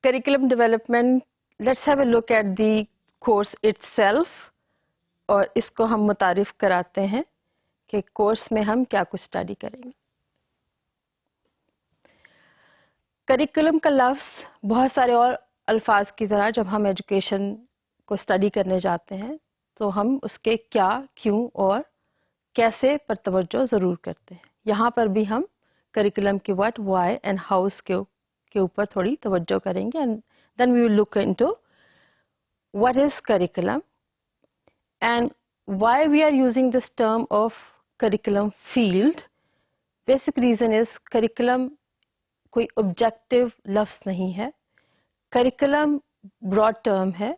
curriculum development, let's have a look at the course itself. اور اس کو ہم متعارف کراتے ہیں کہ کورس میں ہم کیا کچھ اسٹڈی کریں گے. کریکولم کا لفظ بہت سارے اور الفاظ کی طرح جب ہم ایجوکیشن کو اسٹڈی کرنے جاتے ہیں تو ہم اس کے کیا، کیوں اور کیسے پر توجہ ضرور کرتے ہیں. یہاں پر بھی ہم کریکولم کی واٹ، وائی اینڈ ہاؤس کے اوپر تھوڑی توجہ کریں گے. And then we will look into what is curriculum and why we are using this term of curriculum field. Basic reason is curriculum کوئی objective لفظ نہیں ہے. curriculum broad term ہے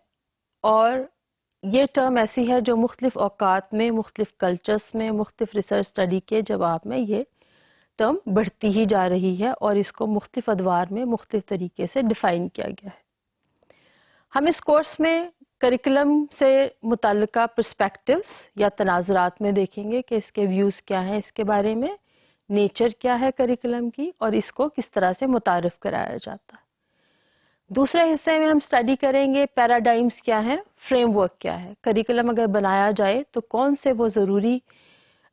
اور یہ term ایسی ہے جو مختلف اوقات میں، مختلف cultures میں، مختلف research study کے جواب میں یہ term بڑھتی ہی جا رہی ہے اور اس کو مختلف ادوار میں مختلف طریقے سے define کیا گیا ہے. ہم اس کورس میں کریکولم سے متعلقہ پرسپیکٹیوز یا تناظرات میں دیکھیں گے کہ اس کے ویوز کیا ہیں، اس کے بارے میں نیچر کیا ہے کریکولم کی اور اس کو کس طرح سے متعارف کرایا جاتا ہے. دوسرے حصے میں ہم اسٹڈی کریں گے پیراڈائمز کیا ہیں، فریم ورک کیا ہے. کریکولم اگر بنایا جائے تو کون سے وہ ضروری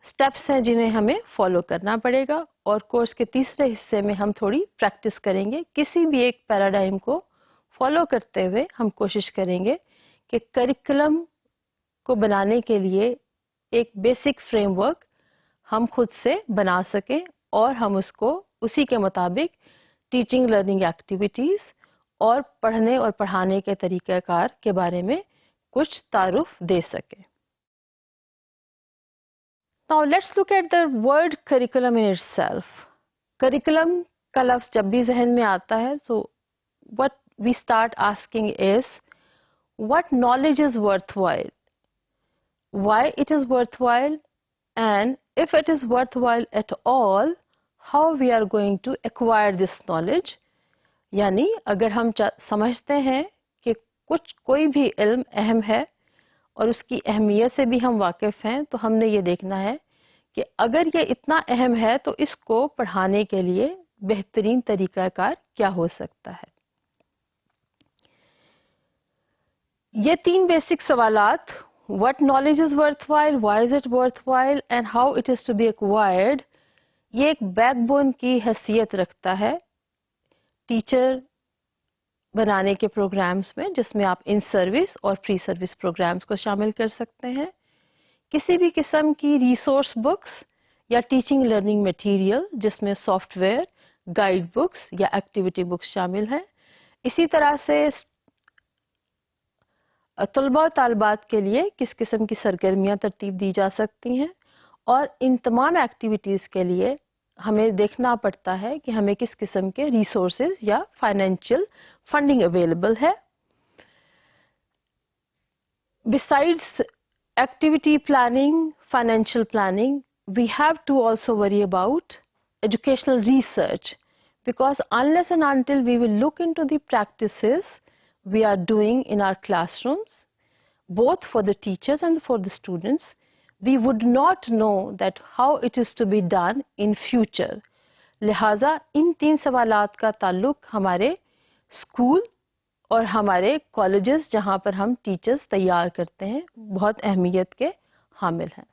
سٹیپس ہیں جنہیں ہمیں فالو کرنا پڑے گا. اور کورس کے تیسرے حصے میں ہم تھوڑی پریکٹس کریں گے. کسی بھی ایک پیراڈائم کو فالو کرتے ہوئے ہم کوشش کریں گے کہ کریکولم کو بنانے کے لیے ایک بیسک فریم ورک ہم خود سے بنا سکیں اور ہم اس کو اسی کے مطابق ٹیچنگ لرننگ ایکٹیویٹیز اور پڑھنے اور پڑھانے کے طریقہ کار کے بارے میں کچھ تعارف دے سکیں. Now let's look at the word curriculum in itself. Curriculum کا لفظ جب بھی ذہن میں آتا ہے so what we start asking is what knowledge is worthwhile, why it is worthwhile, and if it is worthwhile at all, how we are going to acquire this knowledge. یعنی اگر ہم سمجھتے ہیں کہ کوئی بھی علم اہم ہے اور اس کی اہمیت سے بھی ہم واقف ہیں تو ہم نے یہ دیکھنا ہے کہ اگر یہ اتنا اہم ہے تو اس کو پڑھانے کے لیے بہترین طریقہ کار کیا ہو سکتا ہے. یہ تین بیسک سوالات what knowledge is worthwhile, why is it worthwhile and how it is to be acquired یہ ایک بیک بون کی حیثیت رکھتا ہے ٹیچر بنانے کے پروگرامز میں جس میں آپ ان سروس اور پری سروس پروگرامز کو شامل کر سکتے ہیں. کسی بھی قسم کی ریسورس بکس یا ٹیچنگ لرننگ مٹیریل جس میں سافٹ ویئر، گائیڈ بکس یا ایکٹیویٹی بکس شامل ہیں. اسی طرح سے طلباء و طالبات کے لیے کس قسم کی سرگرمیاں ترتیب دی جا سکتی ہیں اور ان تمام ایکٹیویٹیز کے لیے ہمیں دیکھنا پڑتا ہے کہ ہمیں کس قسم کے ریسورسز یا فائنینشیل فنڈنگ اویلیبل ہے. Besides activity planning, financial planning, we have to also worry about educational research because unless and until we will look into the practices we are doing in our classrooms, both for the teachers and for the students, we would not know that how it is to be done in future. لہٰذا ان تین سوالات کا تعلق ہمارے school اور ہمارے colleges جہاں پر ہم ٹیچرز تیار کرتے ہیں بہت اہمیت کے حامل ہیں.